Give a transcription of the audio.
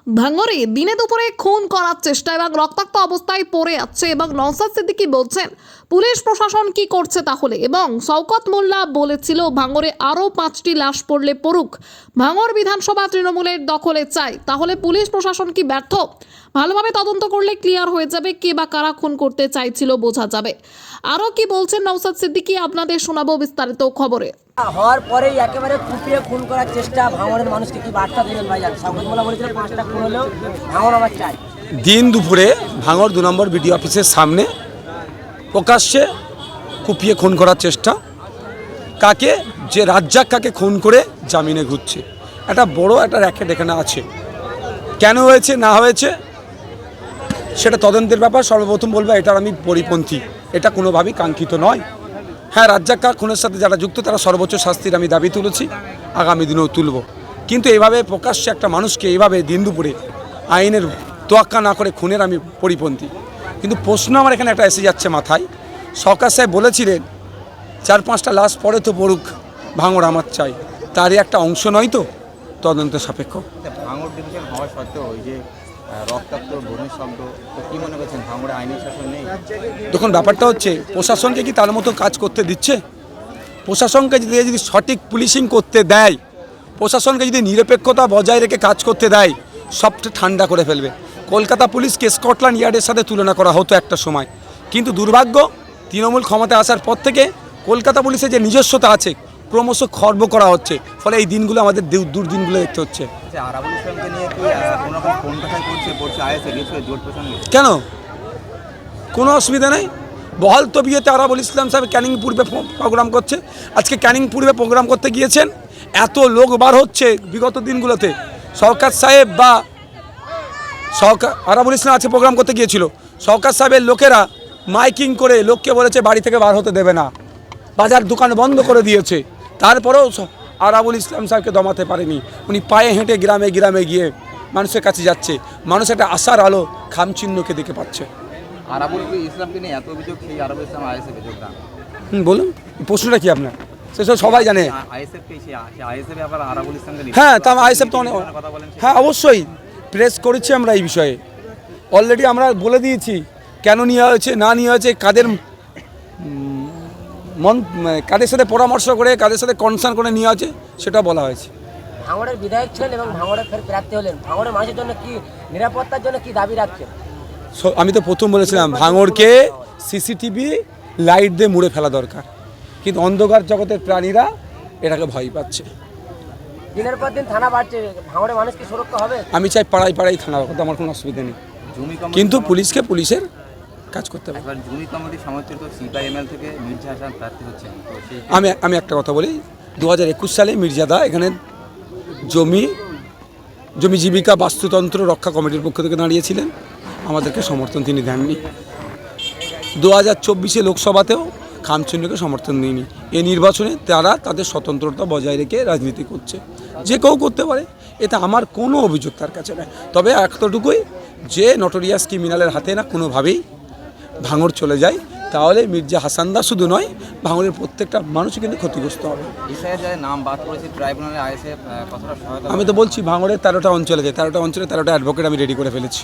ভাঙড়ে দিনে দুপুরে খুন করার চেষ্টা এবং রক্তাক্ত অবস্থায় পড়ে আছে এবং নওশাদ সিদ্দিকী বলছেন পুলিশ প্রশাসন কি করছে তাহলে, এবং শওকত মোল্লা বলেছিল ভাঙড়ে আরও 5টি লাশ পড়লে পড়ুক, ভাঙড় বিধানসভা তৃণমূলের দখলে চাই, তাহলে পুলিশ প্রশাসন কি ব্যর্থ? ভালোভাবে তদন্ত করলে ক্লিয়ার হয়ে যাবে কে বা কারা খুন করতে চাইছিল, বোঝা যাবে। আরও কি বলছেন নওশাদ সিদ্দিকী আপনাদের শোনাবো বিস্তারিত খবরে। হওয়ার পরেই একেবারে কুপিয়ে খুন করার চেষ্টা, ভাঙড়ের মানুষকে কি বার্তা দিলেন ভাইজান? শওকত মোল্লা বলেছিল 5টা খুন হলেও ভাঙড় আমার চাই। দিন দুপুরে ভাঙড় 2 নম্বর বিডিও অফিসের সামনে প্রকাশ্যে কুপিয়ে খুন করার চেষ্টা। কাকে? যে রাজ্জাক কাকে খুন করে জামিনে ঘুরছে। একটা বড় একটা র্যাকেট এখানে আছে। কেন হয়েছে না হয়েছে সেটা তদন্তের ব্যাপার। সর্বপ্রথম বলবো এটার আমি পরিপন্থী, এটা কোনোভাবেই কাঙ্ক্ষিত নয়। হ্যাঁ, রাজ্জাক খুনের সাথে যারা যুক্ত তারা সর্বোচ্চ শাস্তির আমি দাবি তুলেছি, আগামী দিনেও তুলব। কিন্তু এইভাবে প্রকাশ্যে একটা মানুষকে এইভাবে দিন দুপুরে আইনের তোয়াক্কা না করে খুনের আমি পরিপন্থী। কিন্তু প্রশ্ন আমার এখানে একটা এসে যাচ্ছে মাথায়, সরকার সাহেব বলেছিলেন 4-5টা লাশ পরে তো পড়ুক, ভাঙড় আমার চাই, তারই একটা অংশ নয় তো তদন্ত সাপেক্ষ। ভাঙড় ডিভিশন হওয়া সত্ত্বেও ওই যে রক্তাক্ত ভূমির শব্দ, তো কী মনে করছেন ভাঙড়ে আইনের শাসন নেই? তখন ব্যাপারটা হচ্ছে প্রশাসনকে কি তার মতো কাজ করতে দিচ্ছে? প্রশাসনকে যদি সঠিক পুলিশিং করতে দেয়, প্রশাসনকে যদি নিরপেক্ষতা বজায় রেখে কাজ করতে দেয়, সবটা ঠান্ডা করে ফেলবে। কলকাতা পুলিশকে স্কটল্যান্ড ইয়ার্ডের সাথে তুলনা করা হতো একটা সময়, কিন্তু দুর্ভাগ্য তৃণমূল ক্ষমতায় আসার পর থেকে কলকাতা পুলিশের যে নিজস্বতা আছে ক্রমশ খর্ব করা হচ্ছে, ফলে এই দিনগুলো আমাদের দুর্দিনগুলো দেখতে হচ্ছে। আরাবুল ইসলামকে নিয়ে কি কোনো রকম ফোন কথাই করছে আইএসএফ জোট প্রসঙ্গে? কেন? কোনো অসুবিধা নেই। বহাল তবিয়তে আরাবুল ইসলাম সাহেব ক্যানিং পূর্বে প্রোগ্রাম করছে। আজকে ক্যানিং পূর্বে প্রোগ্রাম করতে গিয়েছেন, এত লোক বার হচ্ছে বিগত দিনগুলোতে। শওকত সাহেব বা আরাবুল ইসলাম আছে প্রোগ্রাম করতে গিয়েছিল, শওকত সাহেবের লোকেরা মাইকিং করে লোককে বলেছে বাড়ি থেকে বার হতে দেবে না, বাজার দোকান বন্ধ করে দিয়েছে। তারপরেও আরাবুল ইসলাম সাহেবকে দমাতে পারেনি। উনি পায়ে হেঁটে গ্রামে গ্রামে গিয়ে মানুষের কাছে যাচ্ছে, মানুষ একটা আশার আলো খামচিহ্নকে দেখে পাচ্ছে। আরাবুল ইসলামকে নিয়ে এত অভিযোগ, সেই আরাবুল ইসলাম আইএসএফে যোগদান। বলুন, প্রশ্নটা কি আপনার? সেসব সবাই জানে। আইএসএফে আবার আরাবুল ইসলামকে নিয়ে হ্যাঁ, তা আইএসএফ তো অনেক, কথা বলেন। হ্যাঁ অবশ্যই প্রেস করেছি আমরা এই বিষয়ে। অলরেডি আমরা বলে দিয়েছি কেন নেওয়া হয়েছে না নেওয়া হয়েছে, কাদের সাথে পরামর্শ করে কাদের সাথে কনসার্ন করে নেওয়া আছে সেটা বলা হয়েছে। ভাঙড়ের বিধায়ক ছিলেন এবং ভাঙড়ে ফের প্রার্থী হলেন, ভাঙড়ের মানুষের জন্য কি নিরাপত্তার জন্য কি দাবি রাখছেন? আমি তো প্রথম বলেছিলাম ভাঙড়কে সিসিটিভি লাইট দিয়ে মুড়ে ফেলা দরকার, কিন্তু অন্ধকার জগতের প্রাণীরা এটাকে ভয় পাচ্ছে। দিনের পর দিন থানা বাড়ছে, ভাঙড়ের মানুষ কি সুরক্ষা হবে? আমি চাই পাড়ায় পাড়ায় থানা করতে, আমার কোনো অসুবিধা নেই, কিন্তু পুলিশকে পুলিশের কাজ করতে হবে। জুনি কমিটির সমর্থিত সিপিআইএমএল থেকে মির্জা হাসান প্রার্থী হচ্ছেন। আমি একটা কথা বলি, 2021 সালে মির্জাদা এখানে জমি জীবিকা বাস্তুতন্ত্র রক্ষা কমিটির পক্ষ থেকে দাঁড়িয়েছিলেন, আমাদেরকে সমর্থন তিনি দেননি। 2024 লোকসভাতেও খামচিহ্নকে সমর্থন দিইনি। এই নির্বাচনে তারা তাদের স্বতন্ত্রতা বজায় রেখে রাজনীতি করছে, যে কেউ করতে পারে, এতে আমার কোনো অভিযোগ তার কাছে নেই। তবে এতটুকুই যে নটোরিয়াস ক্রিমিনালের হাতে না কোনোভাবেই ভাঙড় চলে যায়, তাহলে মির্জা হাসানদা শুধু নয়, ভাঙড়ের প্রত্যেকটা মানুষই কিন্তু ক্ষতিগ্রস্ত হবে। নাম বাদ করেছে ট্রাইব্যুনালে আইএসএফ, আমি তো বলছি ভাঙড়ের 13টা অঞ্চলে যায়, 13টা অঞ্চলে 13টা অ্যাডভোকেট আমি রেডি করে ফেলেছি।